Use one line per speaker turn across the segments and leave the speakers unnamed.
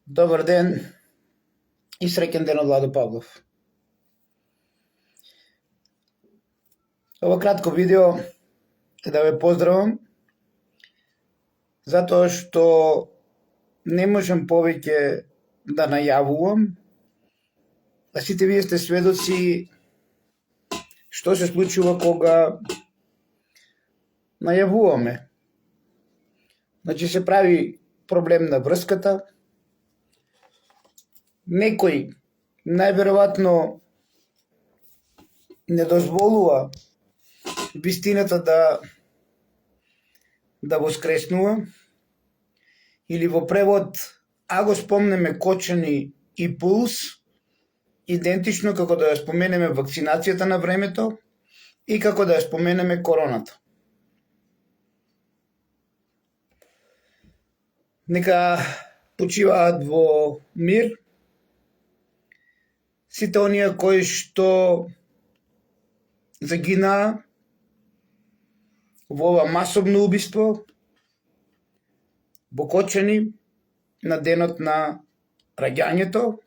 Добар ден и среќен ден од Владо Павлов. Ова кратко видео е да ве поздравам затоа што не можам повеќе да најавувам, а сите вие сте сведоци што се случува кога најавуваме. Значи се прави проблем на врската, некој најверојатно не дозволува вистината да воскреснува, или во превод, а го спомнеме кочани и пулс, идентично како да ја споменеме вакцинацијата на времето и како да ја споменеме короната. Нека почиваат во мир сите оние кои што загинаа во ова масовно убиство во Кочани на денот на раѓањето,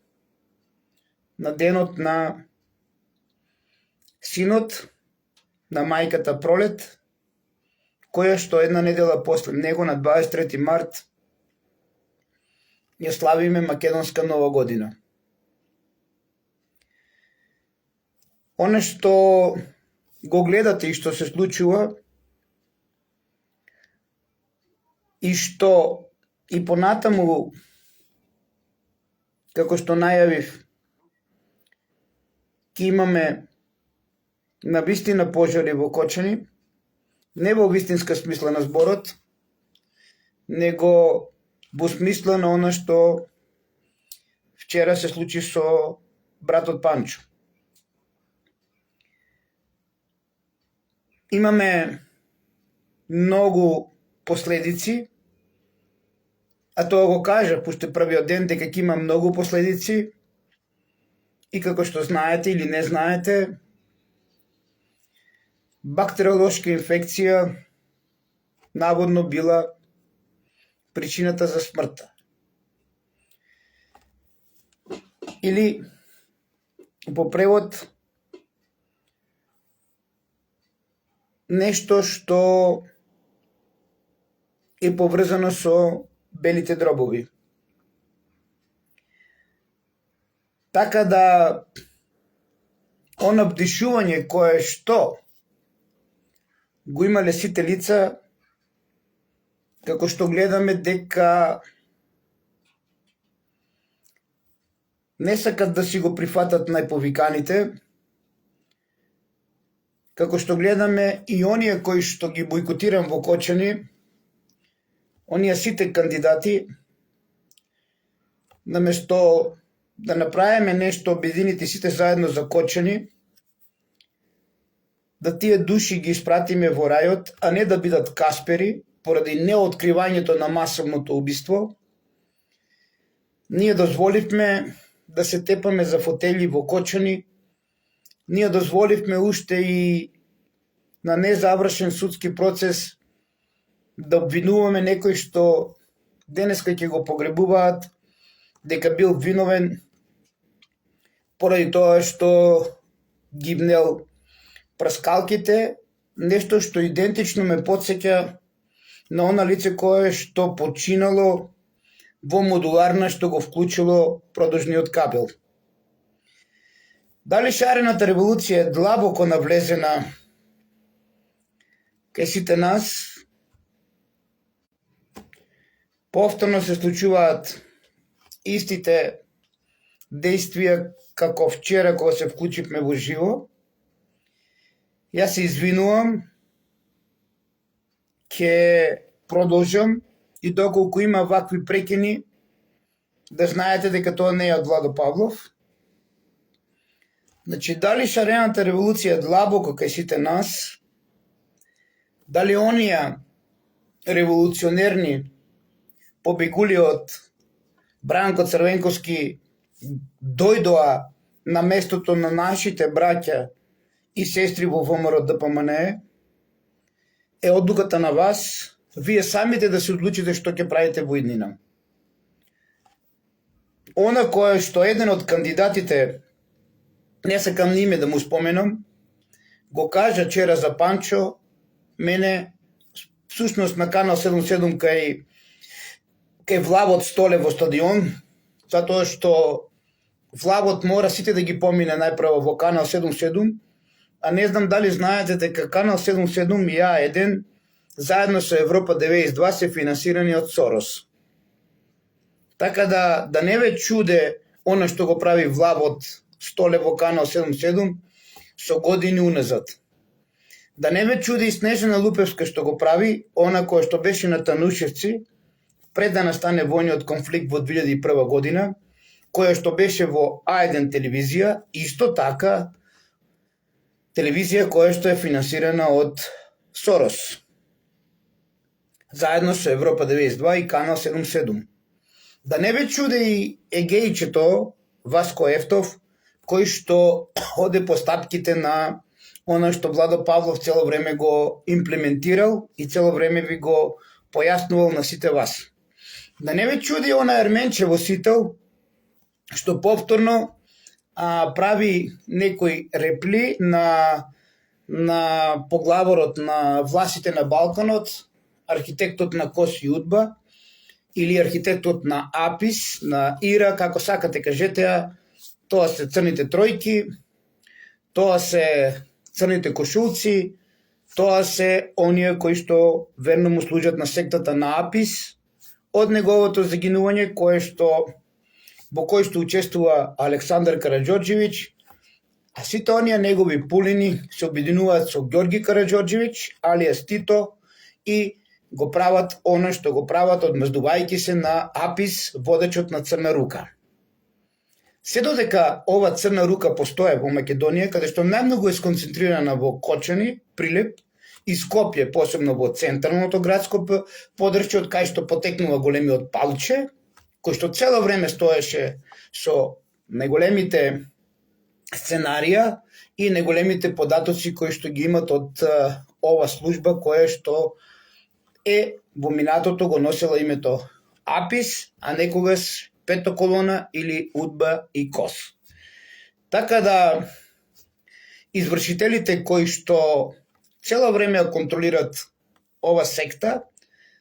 на денот на синот на мајката Пролет, која што една недела после него на 23 март ја славиме македонска нова година. Оно што го гледате и што се случува и што и понатаму, како што најавив, ќе имаме навистина пожари во Кочани, не во вистинска смисла на зборот, него во смисла на она што вчера се случи со братот Панчо. Имаме многу последици, а тоа го кажа пуште првиот ден дека ќе има многу последици и како што знаете или не знаете, бактериолошка инфекција наводно била причината за смртта. Или по превод нешто што е поврзано со белите дробови. Така да она бдишување кое што го имале сите лица, како што гледаме дека не сакат да си го прифатат најповиканите, како што гледаме и оние кои што ги бойкотирам во Кочани, оние сите кандидати, наместо да направиме нешто обединети сите заедно за Кочани, да тие души ги испратиме во рајот, а не да бидат каспери, поради неоткривањето на масовното убиство, ние дозволивме да се тепаме за фотели во Кочани, ние дозволивме уште и на незавршен судски процес да обвинуваме некој што денеска ќе го погребуваат дека бил виновен поради тоа што гибнел прскалките, нешто што идентично ме потсеќа на она лице кое што починало во модуларна што го вклучило продужниот кабел. Дали шарената револуција е длабоко навлезена кај сите нас? Повторно се случуваат истите действија како вчера кога се вклучивме во живо. Јас се извинувам, ќе продолжам и доколку има вакви прекини, да знаете дека тоа не е од Владо Павлов. Значи, дали шарената револуција е длабоко кај сите нас, дали оние револуционерни побегули од Бранко Црвенковски дојдоа на местото на нашите браќа и сестри во ВМРО ДПМН, е одлуката на вас, вие самите да се одлучите што ќе правите во иднина. она која што еден од кандидатите, не сакам име да му споменам, го кажа вчера за Панчо, мене всушност на Канал 77 кај влавот столе во стадион, затоа што влавот мора сите да ги помине најпрво во Канал 77, а не знам дали знаете дека Канал 77 и А1 заедно со Европа 92 се финансирани од Сорос. Така да не ве чуде она што го прави влавот столе во Канал 77 со години уназад. Да не ве чуди и Снежана Лупевска што го прави, она која што беше на Танушевци, пред да настане војниот конфликт во 2001 година, која што беше во А1 телевизија, исто така телевизија која што е финансирана од Сорос. Заедно со Европа 92 и Канал 77. Да не ве чуди и егејчето Васко Ефтов, кој што оде по стапките на она што Владо Павлов цело време го имплементирал и цело време ви го појаснувал на сите вас. Да не ве чуди она Ерменче во Сител, што повторно прави некои репли на поглаворот на властите на Балканот, архитектот на Кос и Удба, или архитектот на Апис, на Ира, како сакате кажете, тоа се црните тројки, тоа се црните кошулци, тоа се оние кои што верно му служат на сектата на Апис, од неговото загинување во кој што учествува Александар Караџорџевиќ, а сите оние негови пулини се обединуваат со Ѓорги Караџорџевиќ, алијас Тито, и го прават оно што го прават одмездувајќи се на Апис, водечот на Црна рука. Се додека ова Црна рука постоje во Македонија, каде што најмногу е сконцентрирана во Кочани, Прилеп и Скопје, посебно во централното градско подрачје, од кај што потекнува големиот Палче, кој што цело време стоеше со најголемите сценарија и најголемите податоци кои што ги имат од ова служба која што е во минатото го носела името Апис, а некогаш Пето колона или Удба и Кос. Така да извршителите кои што цело време контролират ова секта,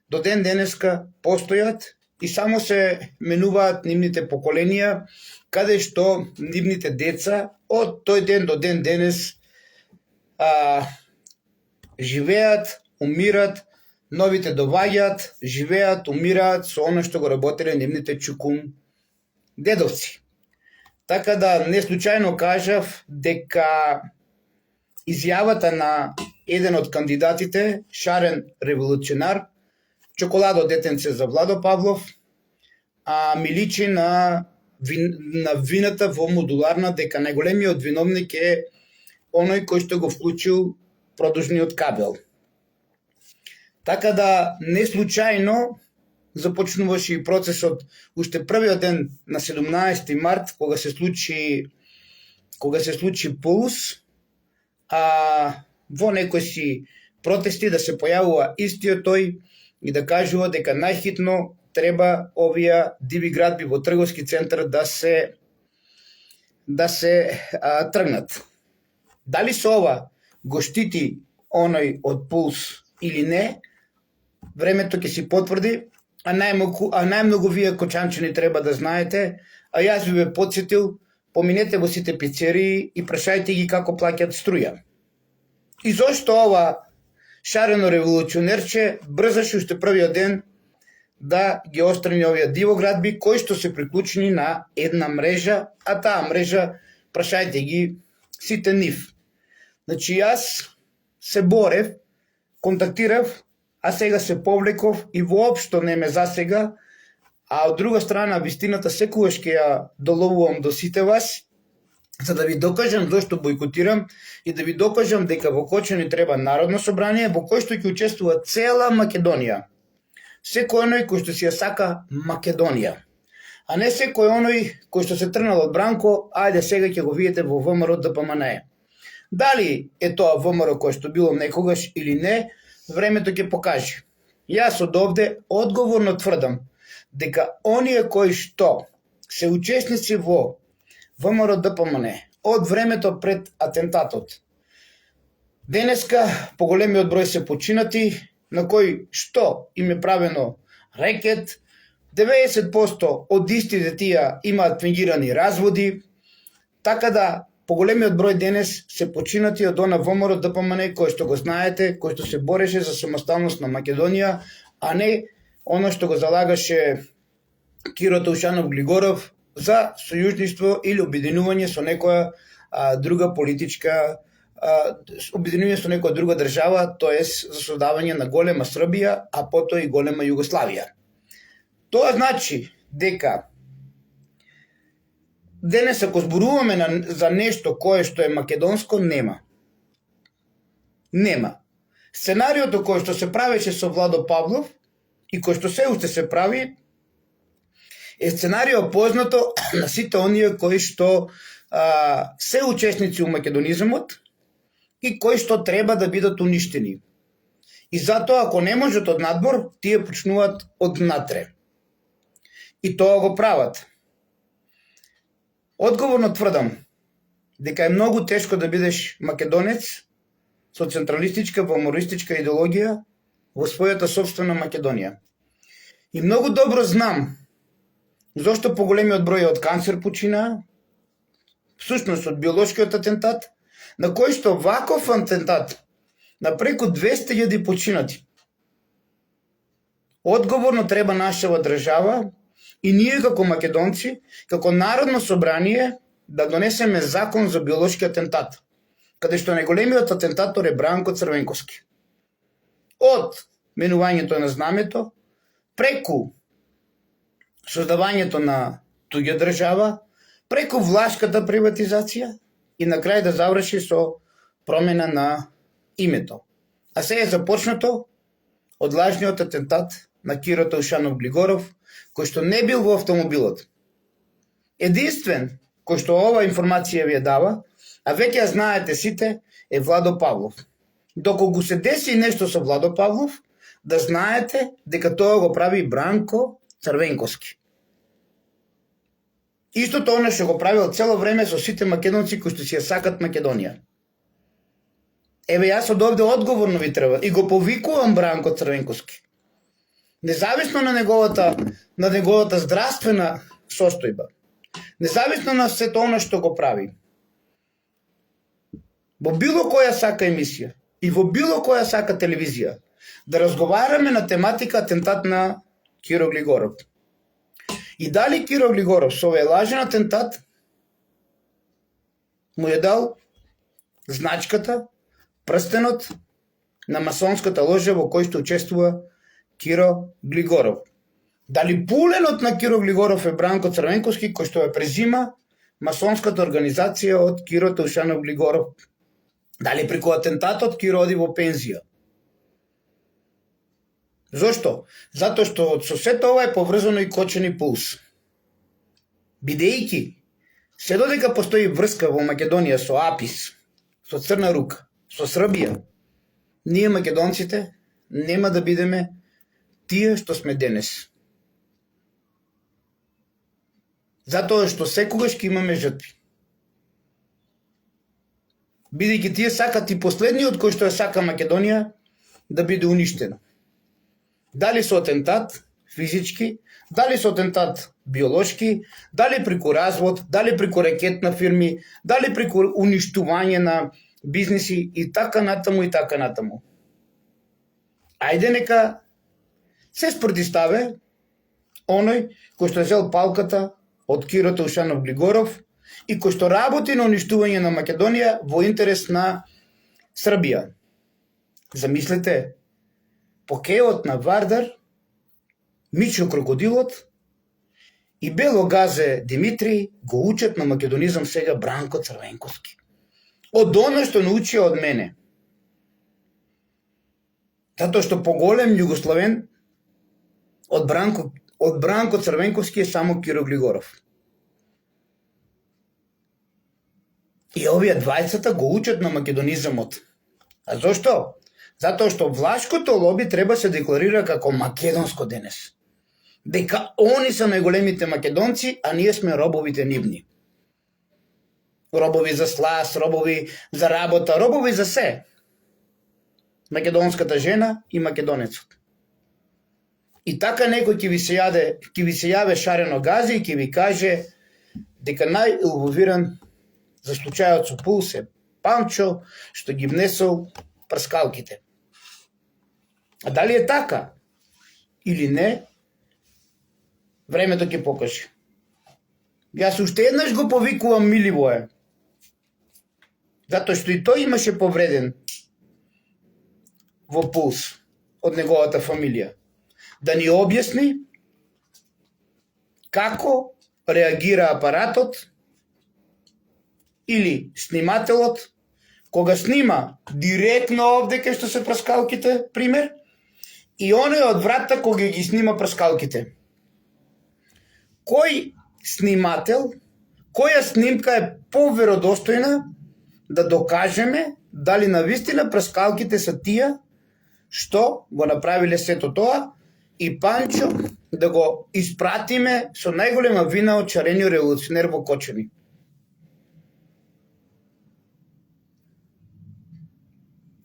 до ден денеска постојат и само се менуваат нивните поколенија, каде што нивните деца од тој ден до ден денес живеат, умират, новите доваѓаат, живеат, умираат со оно што го работеле нивните чукун дедовци. Така да не случајно кажав дека изјавата на еден од кандидатите, шарен револуционар, чоколадо детенце за Владо Павлов, ми личи на вината во модуларна, дека најголемиот виновник е оној кој што го вклучил продужниот кабел. Така да не случајно започнуваше и процесот уште првиот ден на 17 март, кога се случи Пулс, во некои си протести да се појавува истиот тој и да кажува дека најхитно треба овие диви градби во трговски центар да се тргнат. Дали со ова го штити оној од Пулс или не, времето ќе си потврди, а најмногу вие кочанчани треба да знаете, а јас ви ве подсетил, поминете во сите пицерии и прашајте ги како плаќат струја. И зошто ова шарено револуционерче брзаше уште првиот ден да ги острани овие дивоградби кои што се приклучени на една мрежа, а таа мрежа, прашајте ги сите нив. Значи јас се борев, контактирав, а сега се повлеков и воопшто не ме засега, а од друга страна вистината секогаш ќе ја доловувам до сите вас, за да ви докажам зошто бойкотирам и да ви докажам дека во Кочани треба Народно собрание во кој што ќе учествува цела Македонија. Секој оној кој што си ја сака Македонија, а не секој оној кој што се тргнал од Бранко, ајде сега ќе го видите во ВМРО ДПМНЕ. Дали е тоа ВМРО кој што било некогаш или не, времето ќе покаже. Јас од овде одговорно тврдам дека оние кои што се учесници во ВМРО ДПМН од времето пред атентатот. Денеска поголемиот број се починати, на кој што им е правено рекет, 90% од истите тие имаат фингирани разводи, така да поголемиот број денес се починати од она ВМРО ДПМН кој што го знаете, кој што се бореше за самосталност на Македонија, а не оно што го залагаше Киро Таушанов Глигоров за сојужништво или обединување со некоја друга политичка обединување со некоја друга држава, тоест за создавање на голема Србија, а потоа и голема Југославија. Тоа значи дека денес ако зборуваме за нешто кое што е македонско, нема. Сценариото кој што се правеше со Владо Павлов и кој што се уште се прави е сценарио познато на сите оние кои што се учесници у македонизмот и кои што треба да бидат уништени. И затоа ако не можат од надбор, тие почнуваат од натре. И тоа го прават. Одговорно тврдам дека е многу тешко да бидеш македонец со централистичка, помористичка идеологија во својата собствена Македонија. И многу добро знам зошто поголемиот број од канцер почина, всушност од биолошкиот атентат, на кој што ваков атентат на преку 200.000 починати. Одговорно треба нашава држава и ние како македонци, како Народно собрание, да донесеме закон за биолошки атентат, каде што најголемиот атентатор е Бранко Црвенковски. Од менувањето на знамето, преку создавањето на туѓа држава, преку влашката приватизација и на крај да заврши со промена на името. А се е започнато од лажниот атентат на Киро Таушанов Глигоров, кој што не бил во автомобилот. Единствен кој што ова информација ви ја дава, а веќе ја знаете сите, е Владо Павлов. Доколку се деси нешто со Владо Павлов, да знаете дека тоа го прави Бранко Црвенковски. Истото оно што го правил цело време со сите македонци кои што си ја сакат Македонија. Еве јас од овде одговорно ви треба и го повикувам Бранко Црвенковски. Независно на неговата здравствена состојба, независно на сето оно што го прави, во било која сака емисија и во било која сака телевизија, да разговараме на тематика атентат на Киро Глигоров. И дали Киро Глигоров со овој лажен атентат му е дал значката, прстенот на масонската ложа во кој што учествува Киро Глигоров. Дали пуленот на Киро Глигоров е Бранко Црвенковски, кој што ја презима масонската организација од Киро Таушанов Глигоров. Дали преку атентатот Киро оди во пензија. Зошто? Затоа што со сето ова е поврзано и кочени пулс. Бидејќи се додека постои врска во Македонија со АПИС, со Црна рука, со Србија, ние македонците нема да бидеме тие што сме денес. Затоа што секогаш ќе имаме жртви. Бидејќи тие сакат и последниот кој што ја сака Македонија да биде уништена. Дали со атентат физички, дали со атентат биолошки, дали преку развод, дали преку рекет на фирми, дали преку уништување на бизнеси и така натаму и така натаму. Ајде нека се спротиставе оној кој што зел палката од Киро Таушанов Глигоров и кој што работи на уништување на Македонија во интерес на Србија. Замислете, покеот на Вардар, Мичо Крокодилот и Бело Газе Димитри го учат на македонизам сега Бранко Црвенковски. Од оно што научија од мене. Затоа што поголем југославен од Бранко Црвенковски е само Киро Глигоров. И овие двајцата го учат на македонизамот. А зошто? Затоа што влашкото лоби треба се декларира како македонско денес. дека они се најголемите македонци, а ние сме робовите нивни. Робови за сласт, робови за работа, робови за се. Македонската жена и македонецот. И така некој ќе ви се јаве шарено гази и ќе ви каже дека најубавиран за случајот со Пулс е Панчо, што ги внесол прскалките. А дали е така или не, времето ќе покаже. Јас уште еднаш го повикувам Миливоје, затоа што и тој имаше повреден во Пулс од неговата фамилија, да ни објасни како реагира апаратот или снимателот кога снима директно овде кај што се прскалките, пример, и оној од врата кога ги снима прскалките. Кој снимател, која снимка е поверодостојна да докажеме дали навистина прскалките се тие што го направиле сето тоа и Панчо да го испратиме со најголема вина од чарениот револуционер во Кочани.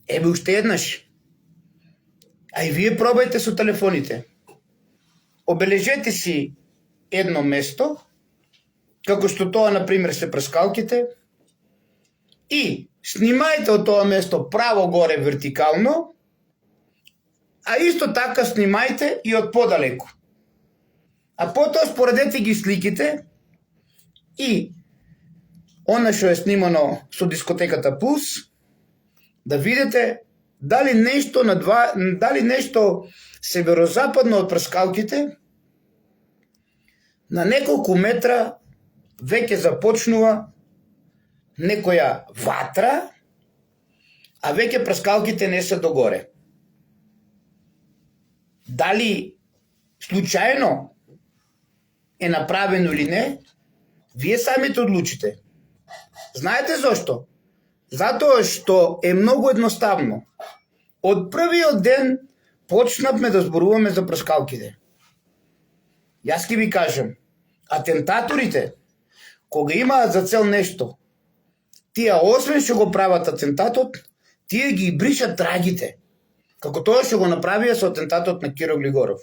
Ебе уште еднаш. А и вие пробајте со телефоните. Обележете си едно место, како што тоа, например, се прскалките, и снимајте од тоа место право горе вертикално, а исто така снимајте и од подалеку. А потоа споредете ги сликите и она што е снимано со дискотеката Пулс, да видите дали нешто северозападно од прскалките на неколку метра веќе започнува некоја ватра, а веќе прскалките не се догоре. Дали случајно е направено или не, вие самите одлучите. Знаете зошто? Затоа што е многу едноставно. Од првиот ден почнавме да зборуваме за прскалките. Јас ќе ви кажам, атентаторите, кога имаат за цел нешто, тие освен што го прават атентатот, тие ги бришат трагите, како тоа што го направија со атентатот на Киро Глигоров.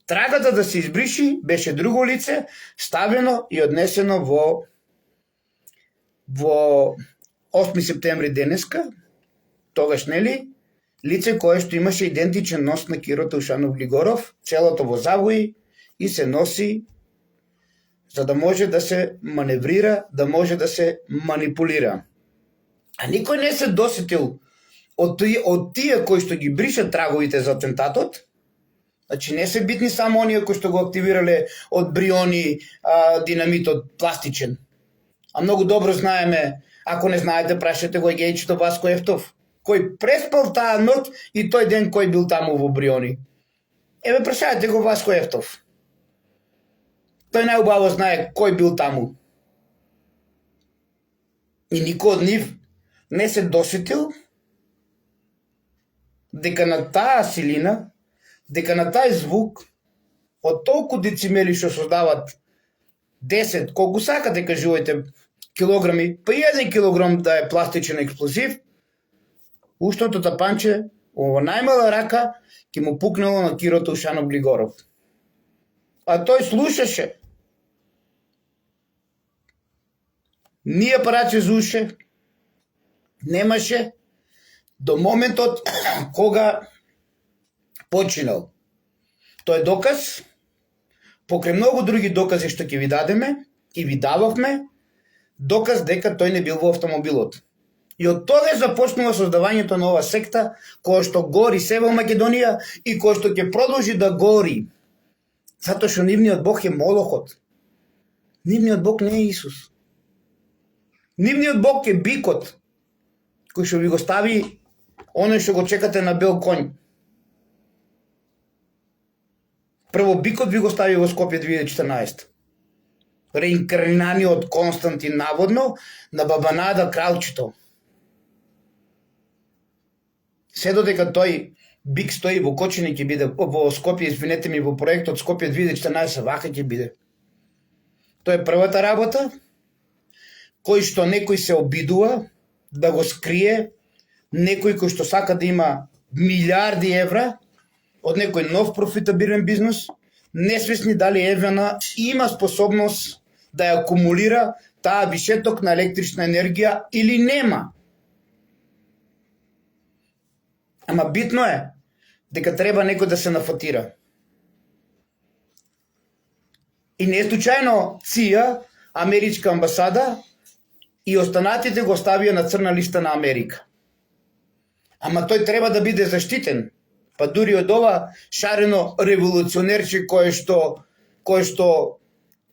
Трагата да се избриши беше друго лице, ставено и однесено во 8 септември денеска, тогаш нели, лице кое што имаше идентичен нос на Киро Таушанов Глигоров, целото во завои и се носи за да може да се маневрира, да може да се манипулира. А никој не се досетил од тие кои што ги бришат траговите за атентатот. Значи не се битни само оние кои што го активирале од бриони динамитот пластичен. А многу добро знаеме, ако не знаете, прашете го Гејчето Васко Ефтов, кој преспал таа ноќ и тој ден кој бил таму во бриони. Еве прашајте го Васко Ефтов. Тој најубаво знае кој бил таму. И никој од нив не се досетил дека на таа силина, дека на тај звук, од толку децимели што создават 10, колку сакате кажувајте килограми, па 1 килограм да е пластичен експлозив, ушното тапанче во најмала рака ќе му пукнало на Киро Таушанов Глигоров. А тој слушаше. Ни апарати за уше немаше до моментот кога починал. Тој е доказ, покрај многу други докази што ќе ви дадеме и ви дававме, доказ дека тој не бил во автомобилот. И од тогаш започнува создавањето на ова секта, која што гори се во Македонија и која што ќе продолжи да гори. Затоа што нивниот Бог е Молохот. Нивниот Бог не е Исус. Нивниот Бог е бикот, кој што ви го стави оној што го чекате на бел конј. Прво бикот ви го стави во Скопје 2014. Реинкарнаниот Константин наводно на Бабанада кралчето. Се додека тој Бик стои во Кочани ќе биде, во Скопје, извинете ми, во проектот Скопје 2014 вака ќе биде. Тоа е првата работа, кој што некој се обидува да го скрие, некој кој што сака да има милиарди евра од некој нов профитабилен бизнес, несвесни дали Евена има способност да ја акумулира таа вишеток на електрична енергија или нема. Ама битно е дека треба некој да се нафатира. И не случајно ЦИА, Америчка амбасада, и останатите го ставија на црна листа на Америка. Ама тој треба да биде заштитен, па дури од ова шарено револуционерче кое што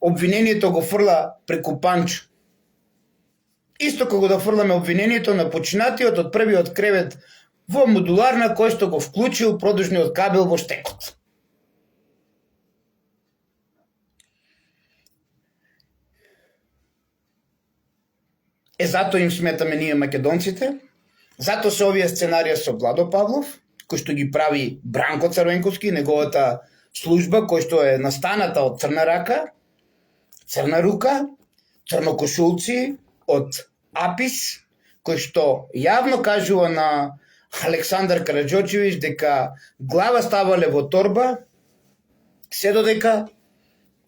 обвинението го фрла преку Панчо. Исто како да фрламе обвинението на починатиот од првиот кревет во модуларна кој што го вклучил продужниот кабел во штекот. Зато им сметаме ние македонците, зато се овие сценарија со Владо Павлов, кој што ги прави Бранко Црвенковски, неговата служба, кој што е настаната од Црна рака, Црна рука, црнокошулци од АПИС, кој што јавно кажува на Александар Караџорџевиќ дека глава ставале во торба, се додека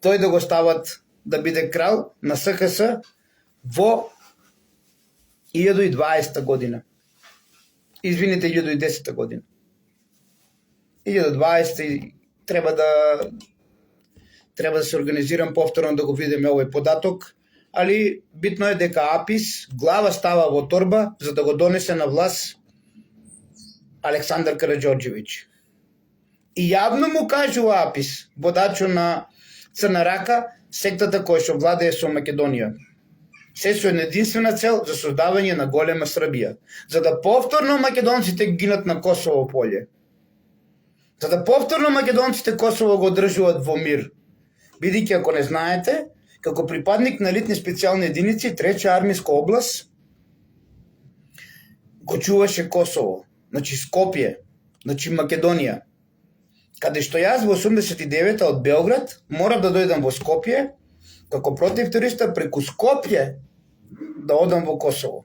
тој да го стават да биде крал на СХС во 2020 година. Извините, 2010 година. 2020 треба да се организирам повторно да го видиме овој податок, али битно е дека АПИС глава става во торба за да го донесе на власт Александар Караџорџевиќ. И јавно му кажува АПИС, водачо на Црна рака, сектата која што владее со Македонија. Се со една единствена цел за создавање на голема Србија, за да повторно македонците гинат на Косово поле. За да повторно македонците Косово го одржуваат во мир. Бидејќи, ако не знаете, како припадник на елитни специјални единици, 3-та армиска област го чуваше Косово, значи Скопје, значи Македонија. Каде што јас во 89-та од Белград морав да дојдам во Скопје, како против туриста преку Скопје да одам во Косово.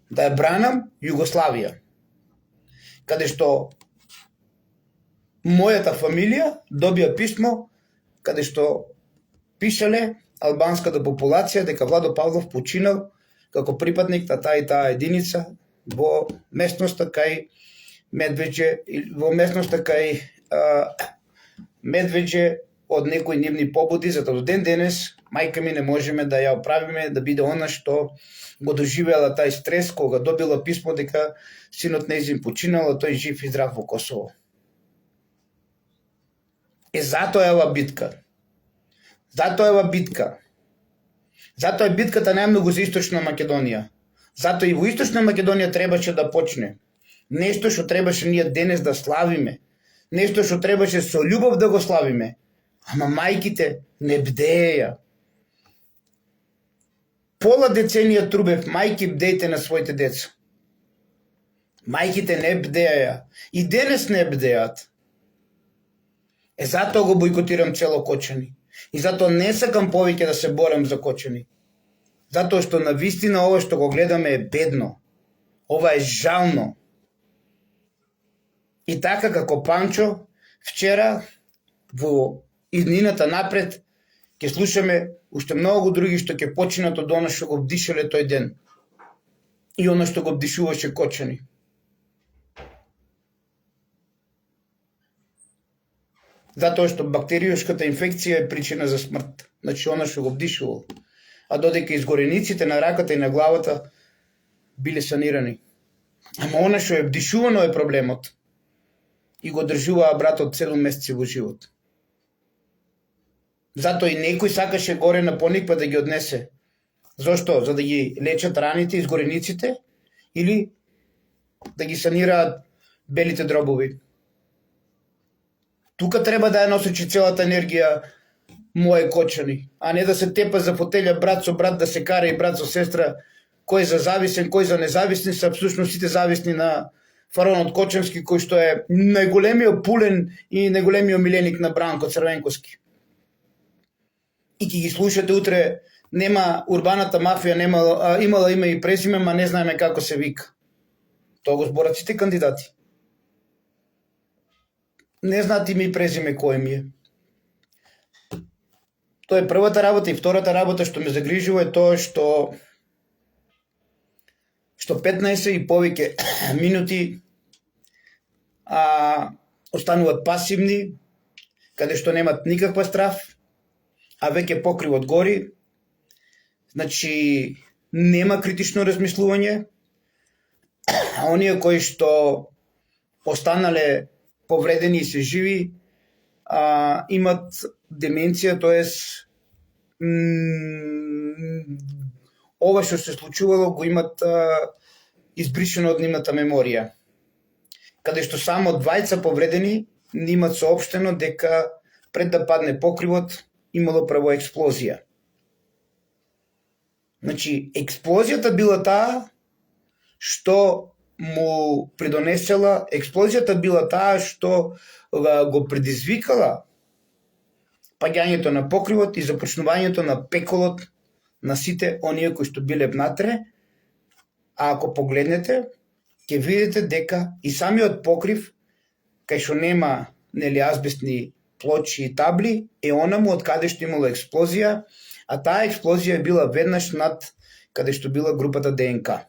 Да ја бранам Југославија. Каде што мојата фамилија добија писмо каде што пишале албанската популација дека Владо Павлов починал како припадник на таа и таа единица во местноста кај Медвеđe, во местноста кај Медвеđe од некои нивни побуди, за да до ден денес мајка ми не можеме да ја оправиме да биде она што го доживеала тај стрес кога добила писмо дека синот нејзин починал, а тој жив и здрав во Косово. Затоа е ова битка. Затоа е ова битка. Затоа е битката најмногу за Источна Македонија. Затоа и во Источна Македонија требаше да почне. Нешто што требаше ние денес да славиме. Нешто што требаше со љубов да го славиме. Ама мајките не бдеја. Пола деценија трубев, мајки бдејте на своите деца. Мајките не бдеја. И денес не бдеат. Затоа го бойкотирам цело Кочани. И затоа не сакам повеќе да се борам за Кочани. Затоа што навистина ова што го гледаме е бедно. Ова е жално. И така како Панчо, вчера во иднината напред ќе слушаме уште многу други што ќе починат од оно што го вдишале тој ден. И оно што го вдишуваше Кочани. Затоа што бактериошката инфекција е причина за смрт. Значи, она што го вдишувал. А додека изгорениците на раката и на главата биле санирани. Ама она што е вдишувано е проблемот. И го држуваа братот 7 месеци во живот. Затоа и некој сакаше горе на Пониква да ги однесе. Зошто? За да ги лечат раните, изгорениците или да ги санираат белите дробови. Тука треба да ја носечи целата енергија моје Кочани, а не да се тепа за фотелја брат со брат, да се кара и брат со сестра, кој за зависен, кој за независни, се всушност сите зависни на Фараонот Кочевски, кој што е најголемиот пулен и најголемиот миленик на Бранко Црвенковски. И ќе ги слушате утре, нема урбаната мафија, имала име и презиме, ма не знаеме како се вика. Тоа го зборат сите кандидати. Не знаат име и презиме кој ми е. Тоа е првата работа, и втората работа што ме загрижува е тоа што 15 и повеќе минути остануваат пасивни, каде што немат никаква страв, а веќе покривот гори. Значи, нема критично размислување, а оние кои што останале повредени и се живи, имат деменција, тоест ова што се случувало го имат избришено од нивната меморија. Каде што само 20 повредени ни имат соопштено дека пред да падне покривот имало прво експлозија. Значи, експлозијата била таа што му придонесела, експлозијата била таа што го предизвикала паѓањето на покривот и започнувањето на пеколот на сите оние кои што биле внатре. А ако погледнете, ќе видите дека и самиот покрив, кај што нема азбестни плочи и табли, е онаму од каде што имало експлозија, а таа експлозија била веднаш над каде што била групата ДНК.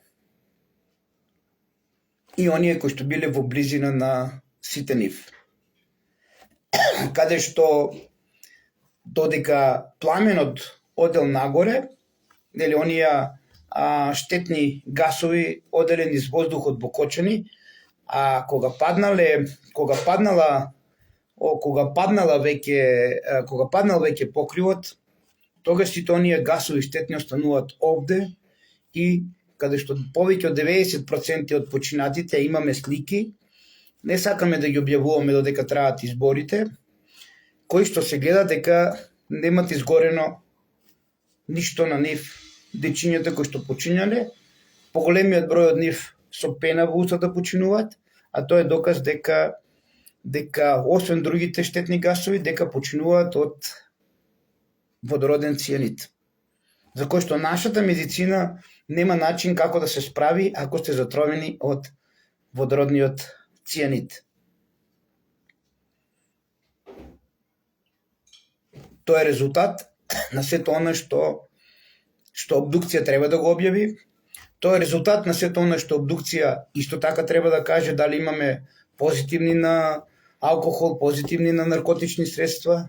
И оние кои што биле во близина на сите нив. Каде што додека пламенот одел нагоре, оние штетни гасови оделени низ воздухот бокочени, а кога паднал веќе покривот, тогаш сите оние гасови штетни остануваат овде, и каде што повеќе од 90% од починатите, имаме слики, не сакаме да ги објавуваме додека траат изборите, кои што се гледа дека немат изгорено ништо на нив, дечињата кои што починале, поголемиот број од нив со пена во устата починуваат, а тоа е доказ дека освен другите штетни гасови, дека починуваат од водороден цијанид, за кој што нашата медицина нема начин како да се справи ако сте затровени од водородниот цијанид. Тоа е резултат на сето она што обдукција треба да го објави. Тоа е резултат на сето она што обдукција исто така треба да каже дали имаме позитивни на алкохол, позитивни на наркотични средства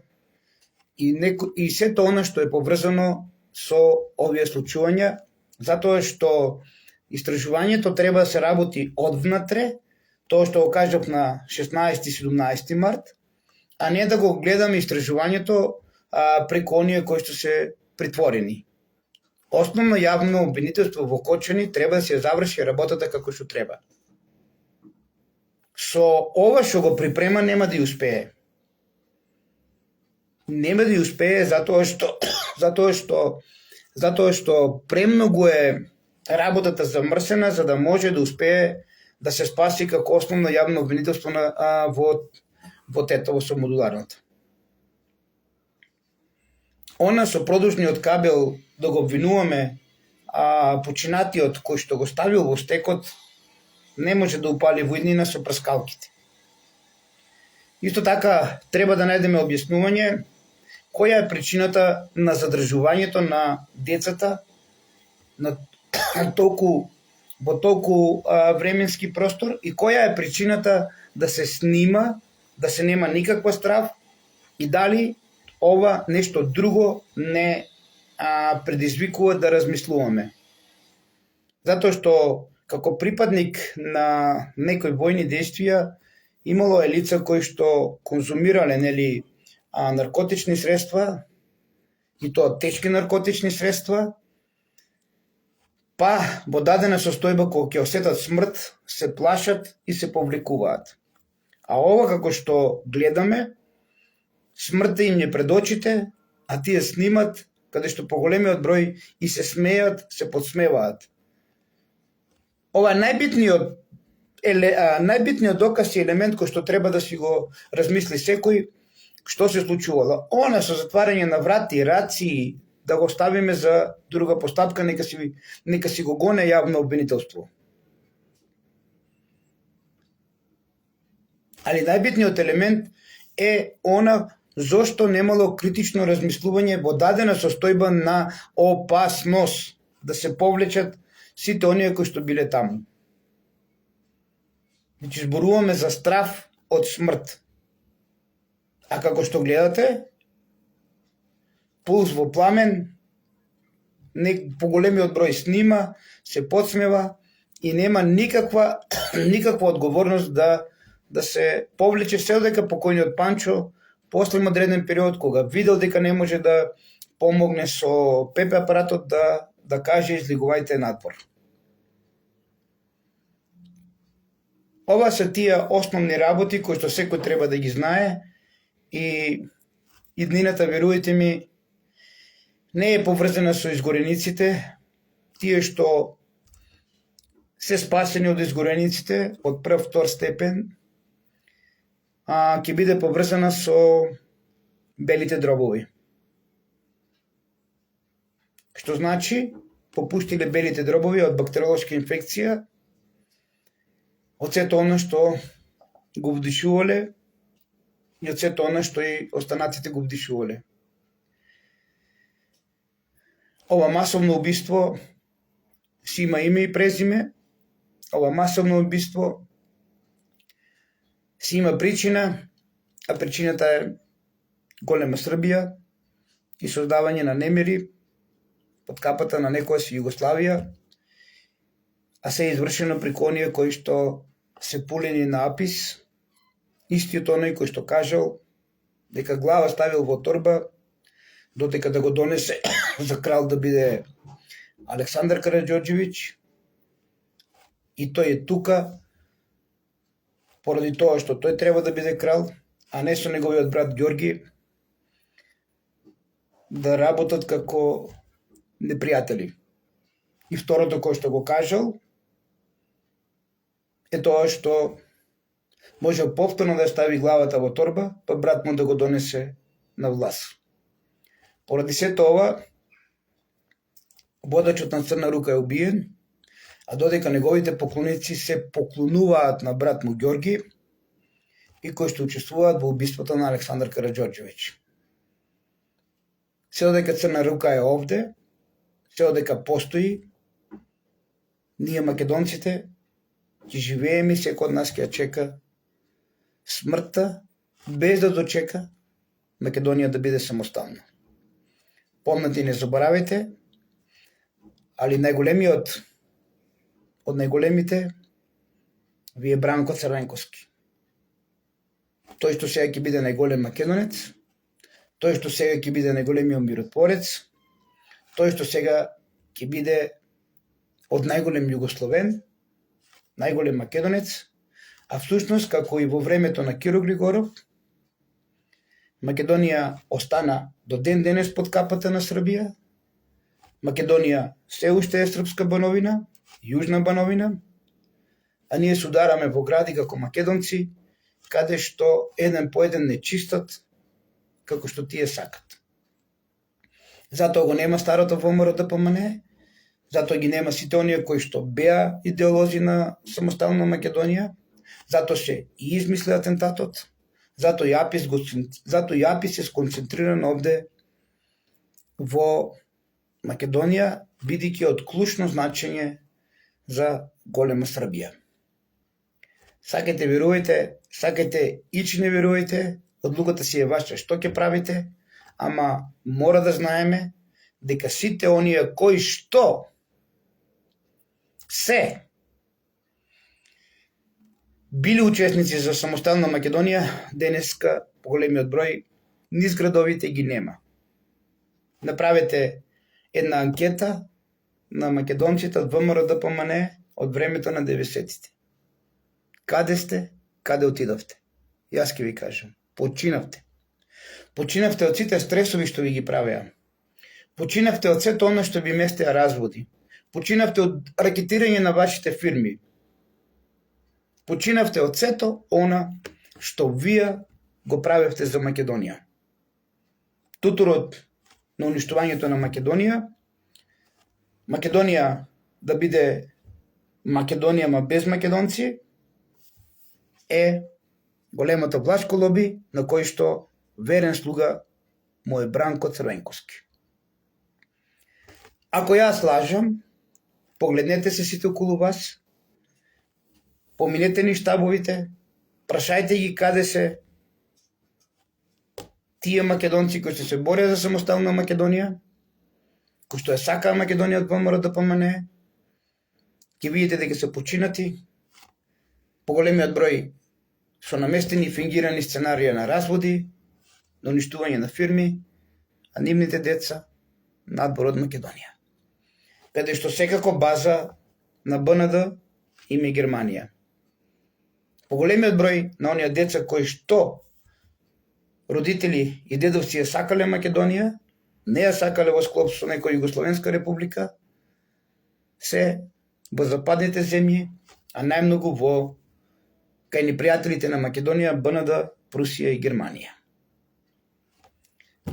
и сето она што е поврзано со овие случувања, затоа што истражувањето треба да се работи одвнатре, тоа што го кажав на 16-17 март, а не да го гледаме истражувањето преку оние кои што се притворени. Основно јавно обвинителство во Кочани треба да се заврши работата како што треба. Со ова што го припрема нема да ја успее. Нема да ја успее затоа што премногу е работата замрсена за да може да успее да се спаси како основно јавно обвинителство во Тетово со модуларната. Она со продужниот кабел да го обвинуваме починатиот кој што го ставил во стекот не може да упали војнина со прскалките. Исто така треба да најдеме објаснување која е причината на задржувањето на децата во толку временски простор и која е причината да се снима, да се нема никаква страв и дали ова нешто друго не предизвикува да размислуваме. Затоа што како припадник на некои војни действија имало е лица кои што конзумирале наркотични средства и тоа тешки наркотични средства, па во дадена состојба кога ќе осетат смрт, се плашат и се повлекуваат. А ова како што гледаме, смртта им е пред очите, а тие снимат каде што поголемиот број и се смејат, се подсмеваат. Ова е најбитниот најбитниот доказ е елемент кој што треба да си го размисли секој, што се случувало. Она со затварање на врати, раци, да го ставиме за друга постапка, нека си го гоне јавно обвинителство. Али најбитниот елемент е она зошто немало критично размислување во дадена состојба на опасност да се повлечат сите оние кои што биле таму. Значи, зборуваме за страв од смрт. А како што гледате, Пулс во пламен, поголемиот број снима, се подсмева и нема никаква одговорност да се повлече, се додека покојниот Панчо после одреден период, кога видел дека не може да помогне со ПП апаратот, да каже излигувајте надвор. Ова се тие основни работи кои што секој треба да ги знае и иднината, верувајте ми, не е поврзана со изгорениците, тие што се спасени од изгорениците од прв, втор степен, ќе биде поврзана со белите дробови. Што значи, попуштиле белите дробови од бактериолошка инфекција, од сето оно што го вдишувале и од сето оно што и останатите го вдишувале. Ова масовно убиство си има име и презиме, ова масовно убиство си има причина, а причината е голема Србија и создавање на немири под капата на некоја си Југославија, а се е извршено преку оние кои што се пулени на Апис, истиот оној кој што кажал дека глава ставил во торба, додека да го донесе за крал да биде Александар Караџорџевиќ, и тој е тука поради тоа што тој треба да биде крал, а не со неговиот брат Ѓорги да работат како непријатели. И второто кој што го кажал е тоа што може повторно да стави главата во торба, па брат му да го донесе на власт. Поради сето ова, водачот на Црна рука е убиен, а додека неговите поклоници се поклонуваат на брат му Ѓорги и кои што учествуваат во убиството на Александар Караџорџевиќ. Се додека Црна рука е овде, се додека постои, ние македонците ќе живееме и секој од нас ќе ја чека смртта, без да дочека Македонија да биде самостална. Помнете и не заборавајте, али најголемиот од најголемите ви е Бранко Црвенковски. Тој што сега ќе биде најголем македонец, тој што сега ќе биде најголемиот миротворец, тој што сега ќе биде од најголем југословен, најголем македонец, а всушност, како и во времето на Киро Григоров, Македонија остана до ден денес под капата на Србија. Македонија се уште е српска бановина, јужна бановина, а ние се удараме во гради како македонци, каде што еден по еден не чистат како што тие сакат. Затоа го нема старото ВМРО ДПМН, затоа ги нема сите оние кои што беа идеолози на самостална Македонија, затоа се и измисли атентатот, затоа Јапис е сконцентриран овде во Македонија, бидејќи од клучно значење за голема Србија. Сакате верувајте, сакате ич не верувајте, одлуката си е ваша што ќе правите, ама мора да знаеме дека сите оние кои што се били учесници за самостална Македонија, денеска поголемиот број низ градовите ги нема. Направете една анкета на македонците од ВМРО ДПМН од времето на 90-тите. Каде сте, каде отидовте? Јас ќе ви кажам. Починавте. Починавте од сите стресови што ви ги правеа. Починавте од сето оно што ви местеа разводи. Починавте од ракетирање на вашите фирми. починавте од сето она што вие го правевте за Македонија. Тутурот на уништувањето на Македонија да биде Македонија, ма без македонци, е големата влашко лоби на кој што верен слуга му е Бранко Црвенковски. Ако јас лажам, погледнете се сите околу вас, поминете ни штабовите, прашајте ги каде се тие македонци кои што се борят за самостојна Македонија, кои што ја сакаа Македонија од ВМРО ДПМНЕ, ќе видите дека се починати, поголемиот број со наместени и фингирани сценарија на разводи, на уништување на фирми, а нивните деца надвор од Македонија. Каде што секако база на БНД им е Германија. Поголемиот број на оние деца кои што родители и дедовци ја сакале Македонија, не ја сакале во склоп со некоја Југословенска република, се во западните земји, а најмногу во кај непријателите на Македонија, БНД, Прусија и Германија.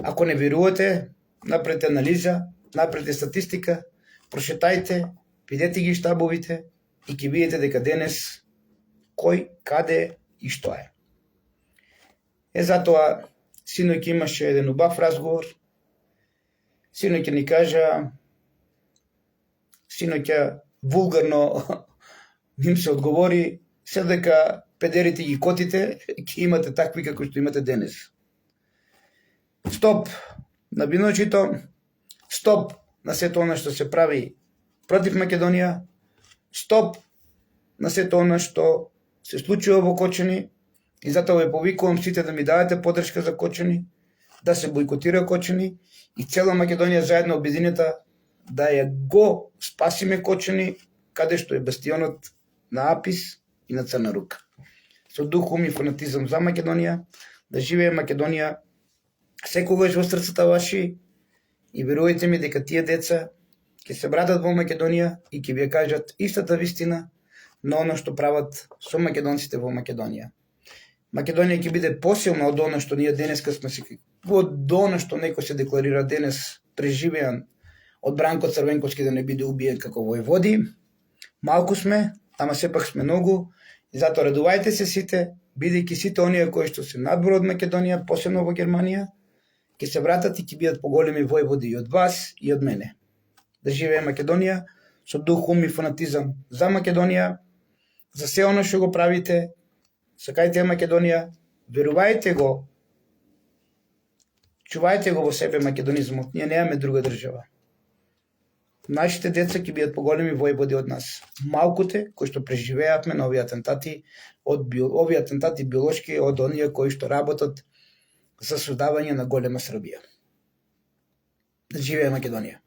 Ако не верувате, направете анализа, направете статистика, прошетајте, видете ги штабовите и ќе видите дека денес кој, каде и што е. Затоа синоќ имаше еден убав разговор. Синоќ ни кажа, синоќа вулгарно им се одговори, се дека педерите ги котите, ќе имате такви како што имате денес. Стоп на виночито, стоп на сето она што се прави против Македонија, стоп на сето она што се случува во Кочани, и затоа ве повикувам сите да ми давате поддршка за Кочани, да се бойкотира Кочани и цела Македонија заедно обединета да ја го спасиме Кочани, каде што е бастионот на АПИС и на Црна рука. Со дух, ум и фанатизам за Македонија, да живее Македонија секогаш во срцата ваши, и верувајте ми дека тие деца ќе се вратат во Македонија и ќе ви ја кажат истата вистина на оно што прават со македонците во Македонија. Македонија ќе биде посилна од оно што ние денеска сме се, од оно што некој се декларира денес преживеан од Бранко Црвенковски да не биде убиен како војводи. Малку сме, ама сепак сме многу, и затоа радувајте се сите, бидејќи сите оние кои што се надвор од Македонија, посебно во Германија, ќе се вратат и ќе бидат поголеми војводи и од вас и од мене. Да живее Македонија, со дух, ум и фанатизам за Македонија, за се оно што го правите, сакајте Македонија, верувајте го, чувајте го во себе македонизмот, ние немаме друга држава. Нашите деца ќе бидат поголеми војводи од нас. Малкуте кои што преживеавме на овие атентати, овие атентати биолошки од оние кои што работат за создавање на голема Србија. Да живее Македонија.